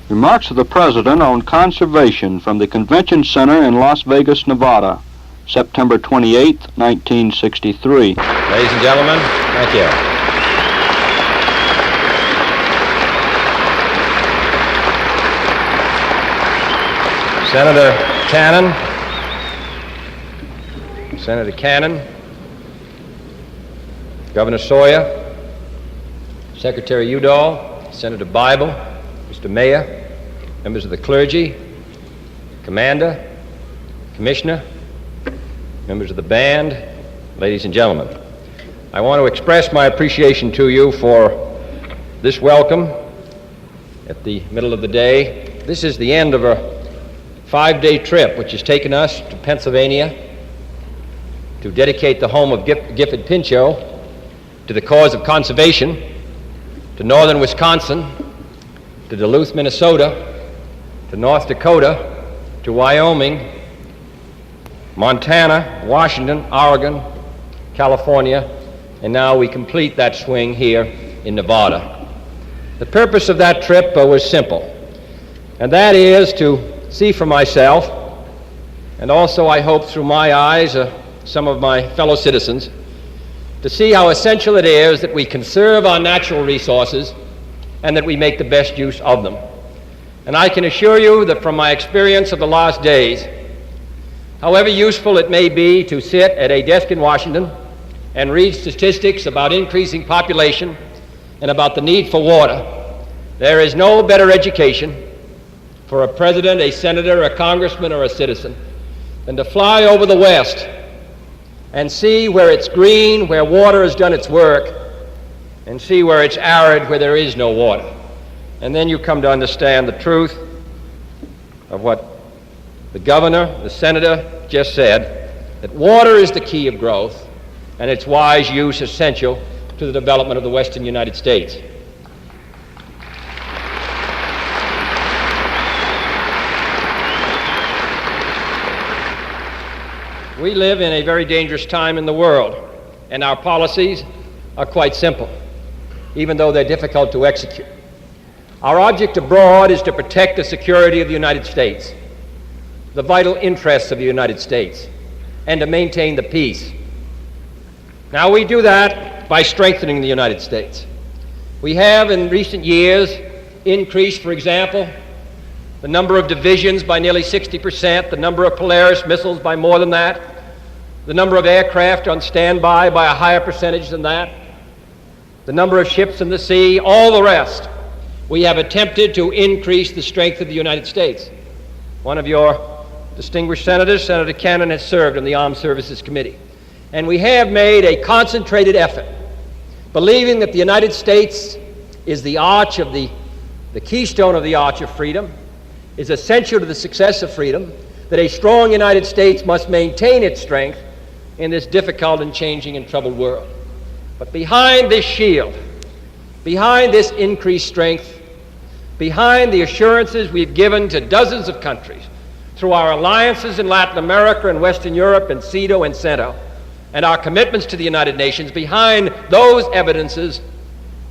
Remarks of the President on Conservation from the Convention Center in Las Vegas, Nevada, September 28, 1963. Ladies and gentlemen, thank you. Senator Cannon, Governor Sawyer, Secretary Udall, Senator Bible, Mr. Mayor, members of the clergy, Commander, Commissioner, members of the band, ladies and gentlemen. I want to express my appreciation to you for this welcome at the middle of the day. This is the end of a 5-day trip which has taken us to Pennsylvania to dedicate the home of Gifford Pinchot to the cause of conservation, to northern Wisconsin, to Duluth, Minnesota, to North Dakota, to Wyoming, Montana, Washington, Oregon, California, and now we complete that swing here in Nevada. The purpose of that trip was simple, and that is to see for myself, and also I hope through my eyes, some of my fellow citizens, to see how essential it is that we conserve our natural resources and that we make the best use of them. And I can assure you that from my experience of the last days, however useful it may be to sit at a desk in Washington and read statistics about increasing population and about the need for water, there is no better education for a president, a senator, a congressman, or a citizen than to fly over the West and see where it's green, where water has done its work, and see where it's arid, where there is no water. And then you come to understand the truth of what the governor, the senator just said, that water is the key of growth and its wise use essential to the development of the Western United States. We live in a very dangerous time in the world, and our policies are quite simple, even though they're difficult to execute. Our object abroad is to protect the security of the United States, the vital interests of the United States, and to maintain the peace. Now, we do that by strengthening the United States. We have, in recent years, increased, for example, the number of divisions by nearly 60%, the number of Polaris missiles by more than that, the number of aircraft on standby by a higher percentage than that, the number of ships in the sea, all the rest. We have attempted to increase the strength of the United States. One of your distinguished senators, Senator Cannon, has served on the Armed Services Committee. And we have made a concentrated effort, believing that the United States is the arch of the keystone of the arch of freedom, is essential to the success of freedom, that a strong United States must maintain its strength in this difficult and changing and troubled world. But behind this shield, behind this increased strength, behind the assurances we've given to dozens of countries through our alliances in Latin America and Western Europe and CEDAW and CENTO, and our commitments to the United Nations, behind those evidences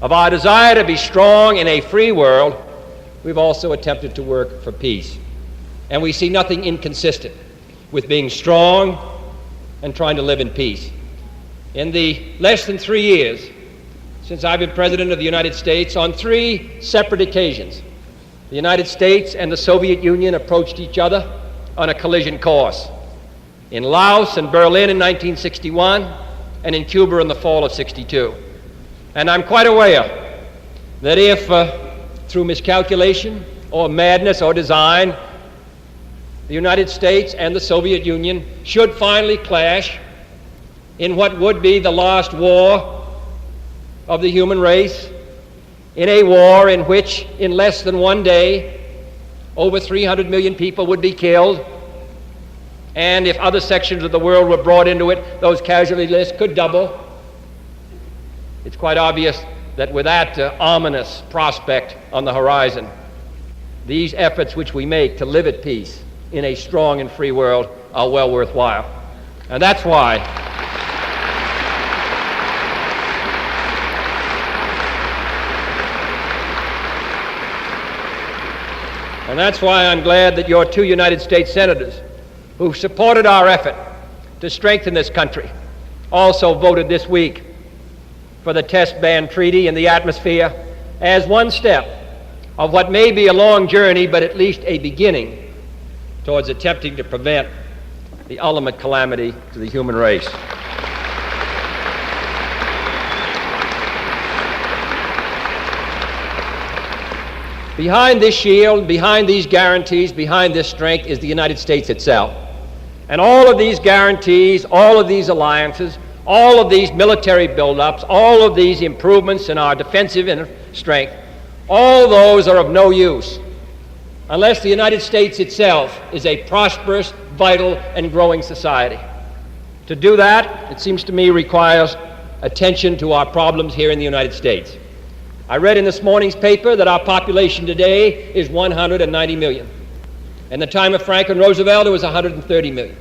of our desire to be strong in a free world, we've also attempted to work for peace. And we see nothing inconsistent with being strong and trying to live in peace. In the less than 3 years since I've been President of the United States, on 3 separate occasions, the United States and the Soviet Union approached each other on a collision course. In Laos and Berlin in 1961, and in Cuba in the fall of '62. And I'm quite aware that if through miscalculation or madness or design, the United States and the Soviet Union should finally clash in what would be the last war of the human race, in a war in which in less than 1 day over 300 million people would be killed, and if other sections of the world were brought into it, those casualty lists could double. It's quite obvious that with that ominous prospect on the horizon, these efforts which we make to live at peace in a strong and free world are well worthwhile. And that's why And that's why I'm glad that your 2 United States senators, who supported our effort to strengthen this country, also voted this week for the test ban treaty in the atmosphere as one step of what may be a long journey, but at least a beginning towards attempting to prevent the ultimate calamity to the human race. Behind this shield, behind these guarantees, behind this strength is the United States itself. And all of these guarantees, all of these alliances, all of these military buildups, all of these improvements in our defensive strength, all those are of no use unless the United States itself is a prosperous, vital, and growing society. To do that, it seems to me, requires attention to our problems here in the United States. I read in this morning's paper that our population today is 190 million. In the time of Franklin Roosevelt, it was 130 million.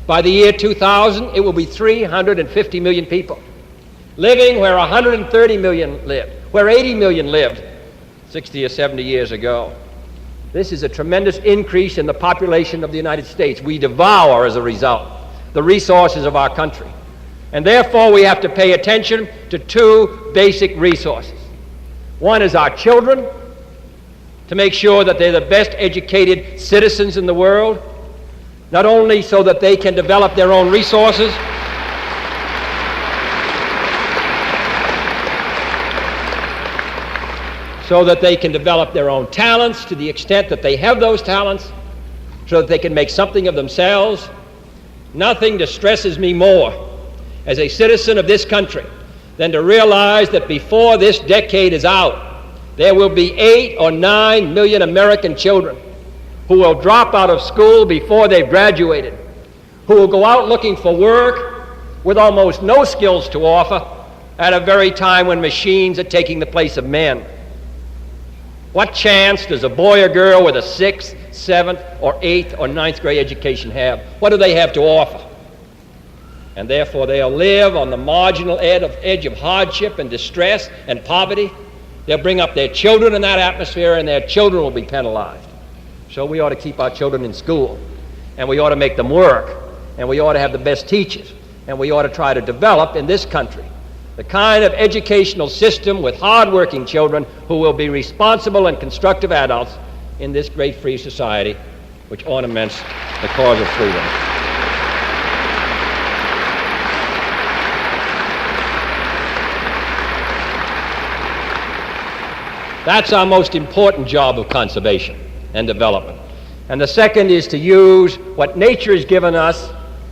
By the year 2000, it will be 350 million people living where 130 million lived, where 80 million lived 60 or 70 years ago. This is a tremendous increase in the population of the United States. We devour, as a result, the resources of our country. And therefore, we have to pay attention to 2 basic resources. One is our children, to make sure that they're the best educated citizens in the world, not only so that they can develop their own resources, so that they can develop their own talents to the extent that they have those talents, so that they can make something of themselves. Nothing distresses me more as a citizen of this country than to realize that before this decade is out, there will be 8 or 9 million American children who will drop out of school before they've graduated, who will go out looking for work with almost no skills to offer at a very time when machines are taking the place of men. What chance does a boy or girl with a 6th, 7th, or 8th, or 9th grade education have? What do they have to offer? And therefore they'll live on the marginal edge of hardship and distress and poverty. They'll bring up their children in that atmosphere, and their children will be penalized. So we ought to keep our children in school, and we ought to make them work, and we ought to have the best teachers, and we ought to try to develop in this country the kind of educational system with hard-working children who will be responsible and constructive adults in this great free society which ornaments the cause of freedom. That's our most important job of conservation and development. And the second is to use what nature has given us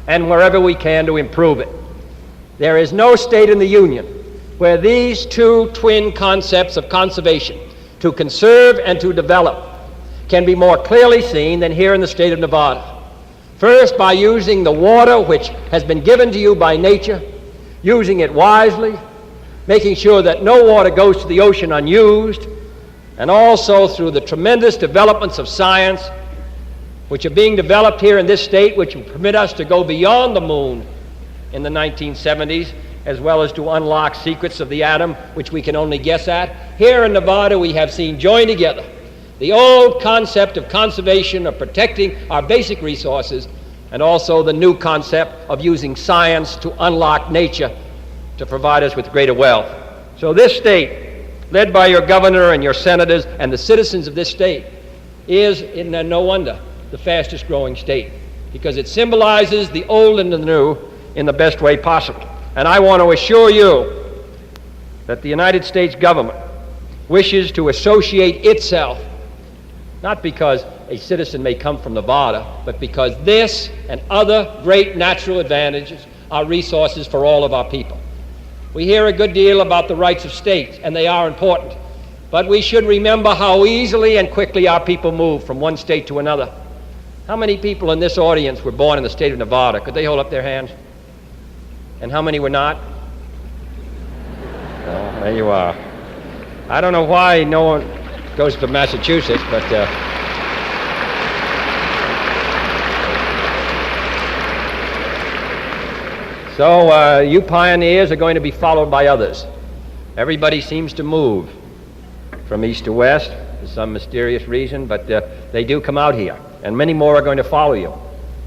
and wherever we can to improve it. There is no state in the Union where these 2 twin concepts of conservation, to conserve and to develop, can be more clearly seen than here in the state of Nevada. First, by using the water which has been given to you by nature, using it wisely, making sure that no water goes to the ocean unused, and also through the tremendous developments of science which are being developed here in this state, which will permit us to go beyond the moon in the 1970s, as well as to unlock secrets of the atom which we can only guess at. Here in Nevada, we have seen joined together the old concept of conservation, of protecting our basic resources, and also the new concept of using science to unlock nature to provide us with greater wealth. So this state, led by your governor and your senators and the citizens of this state, is, no wonder, the fastest growing state, because it symbolizes the old and the new in the best way possible. And I want to assure you that the United States government wishes to associate itself, not because a citizen may come from Nevada, but because this and other great natural advantages are resources for all of our people. We hear a good deal about the rights of states, and they are important, but we should remember how easily and quickly our people move from one state to another. How many people in this audience were born in the state of Nevada? Could they hold up their hands? And how many were not? Oh, there you are. I don't know why no one goes to Massachusetts, but so you pioneers are going to be followed by others. Everybody seems to move from east to west. for some mysterious reason, but they do come out here, and many more are going to follow you,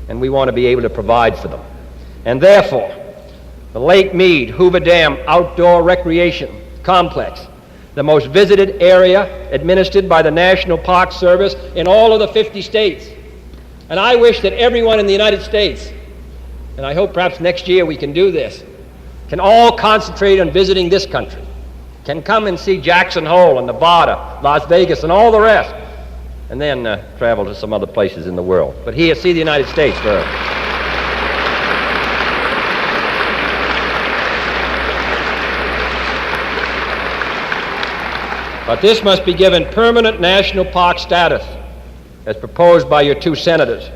and we want to be able to provide for them. And therefore, the Lake Mead Hoover Dam Outdoor Recreation Complex, the most visited area administered by the National Park Service in all of the 50 states. And I wish that everyone in the United States, and I hope perhaps next year we can do this, can all concentrate on visiting this country, can come and see Jackson Hole and Nevada, Las Vegas, and all the rest, and then travel to some other places in the world. But here, see the United States first. But this must be given permanent national park status, as proposed by your two senators.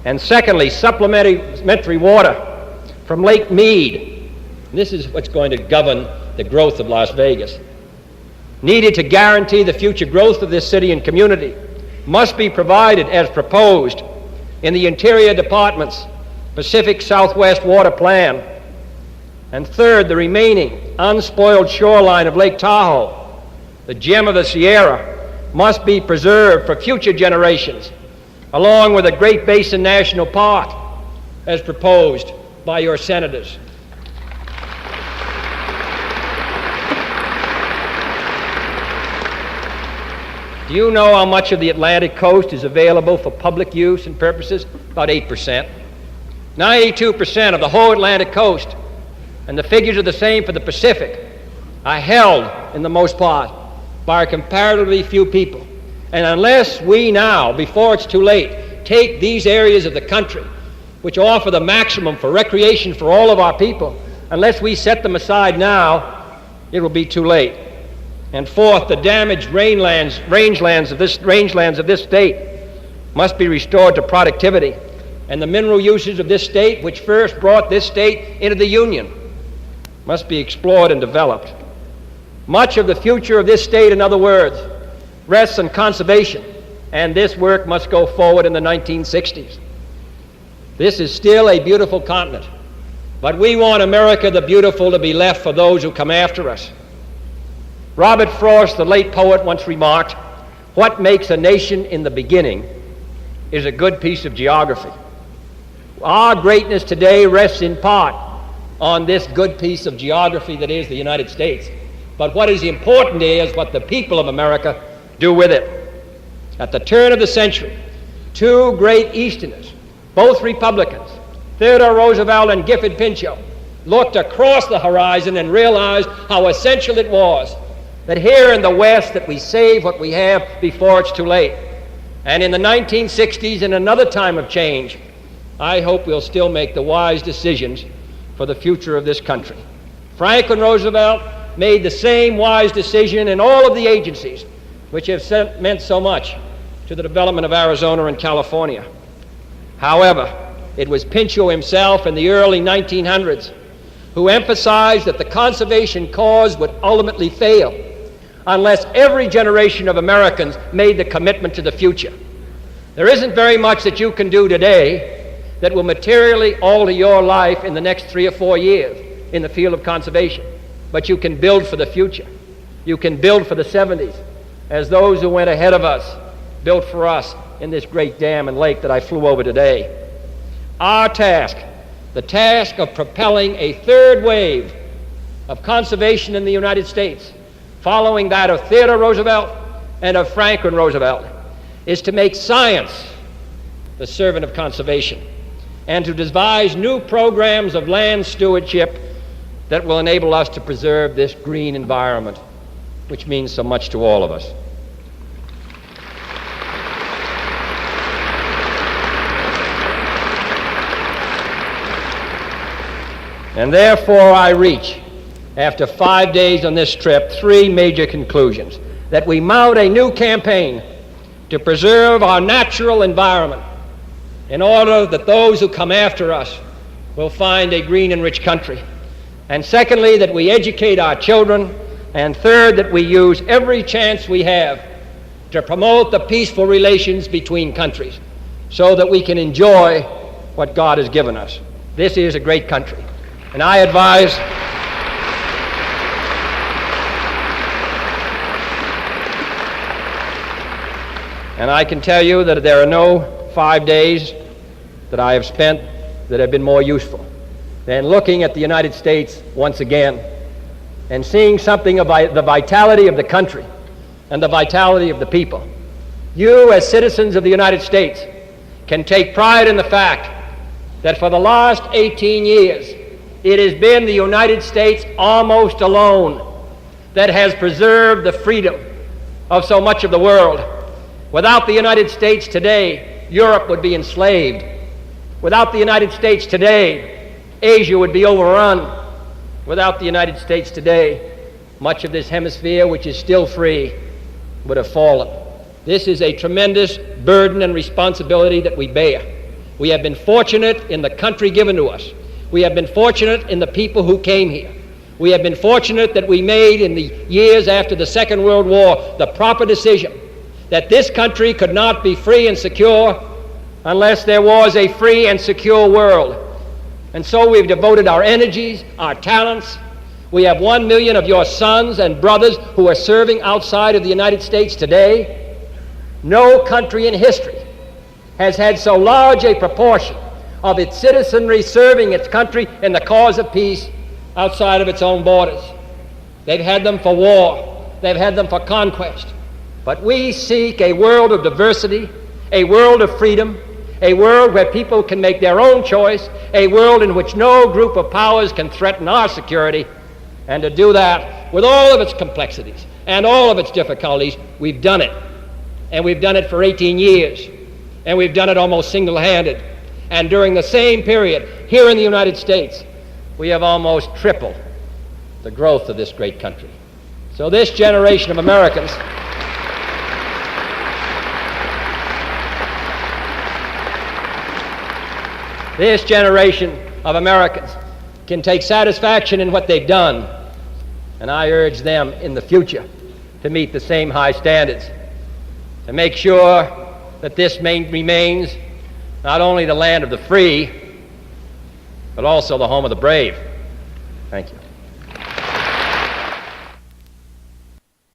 And secondly, supplementary water from Lake Mead. This is what's going to govern the growth of Las Vegas. Needed to guarantee the future growth of this city and community, must be provided as proposed in the Interior Department's Pacific Southwest Water Plan. And third, the remaining unspoiled shoreline of Lake Tahoe, the gem of the Sierra, must be preserved for future generations, along with the Great Basin National Park, as proposed by your senators. Do you know how much of the Atlantic coast is available for public use and purposes? About 8%. 92% of the whole Atlantic coast, and the figures are the same for the Pacific, are held, in the most part, by comparatively few people. And unless we now, before it's too late, take these areas of the country, which offer the maximum for recreation for all of our people, unless we set them aside now, it will be too late. And fourth, the damaged rangelands of this state must be restored to productivity, and the mineral uses of this state, which first brought this state into the Union, must be explored and developed. Much of the future of this state, in other words, rests on conservation, and this work must go forward in the 1960s. This is still a beautiful continent, but we want America the Beautiful to be left for those who come after us. Robert Frost, the late poet, once remarked, "What makes a nation in the beginning is a good piece of geography." Our greatness today rests in part on this good piece of geography that is the United States. But what is important is what the people of America do with it. At the turn of the century, two great Easterners, both Republicans, Theodore Roosevelt and Gifford Pinchot, looked across the horizon and realized how essential it was that here in the West that we save what we have before it's too late. And in the 1960s, in another time of change, I hope we'll still make the wise decisions for the future of this country. Franklin Roosevelt made the same wise decision in all of the agencies which have meant so much to the development of Arizona and California. However, it was Pinchot himself in the early 1900s who emphasized that the conservation cause would ultimately fail unless every generation of Americans made the commitment to the future. There isn't very much that you can do today that will materially alter your life in the next 3 or 4 years in the field of conservation, but you can build for the future. You can build for the 70s, as those who went ahead of us built for us in this great dam and lake that I flew over today. Our task, the task of propelling a third wave of conservation in the United States, following that of Theodore Roosevelt and of Franklin Roosevelt, is to make science the servant of conservation and to devise new programs of land stewardship that will enable us to preserve this green environment, which means so much to all of us. And therefore I reach, after 5 days on this trip, 3 major conclusions: that we mount a new campaign to preserve our natural environment in order that those who come after us will find a green and rich country. And secondly, that we educate our children. And third, that we use every chance we have to promote the peaceful relations between countries so that we can enjoy what God has given us. This is a great country. And I advise And I can tell you that there are no 5 days that I have spent that have been more useful than looking at the United States once again and seeing something of the vitality of the country and the vitality of the people. You, as citizens of the United States, can take pride in the fact that for the last 18 years, it has been the United States almost alone that has preserved the freedom of so much of the world. Without the United States today, Europe would be enslaved. Without the United States today, Asia would be overrun. Without the United States today, much of this hemisphere, which is still free, would have fallen. This is a tremendous burden and responsibility that we bear. We have been fortunate in the country given to us. We have been fortunate in the people who came here. We have been fortunate that we made in the years after the Second World War the proper decision that this country could not be free and secure unless there was a free and secure world. And so we've devoted our energies, our talents. We have 1 million of your sons and brothers who are serving outside of the United States today. No country in history has had so large a proportion of its citizenry serving its country in the cause of peace outside of its own borders. They've had them for war. They've had them for conquest. But we seek a world of diversity, a world of freedom, a world where people can make their own choice, a world in which no group of powers can threaten our security. And to do that, with all of its complexities and all of its difficulties, we've done it. And we've done it for 18 years. And we've done it almost single-handed. And during the same period, here in the United States, we have almost tripled the growth of this great country. So this generation of Americans can take satisfaction in what they've done, and I urge them in the future to meet the same high standards, to make sure that this remains not only the land of the free, but also the home of the brave. Thank you.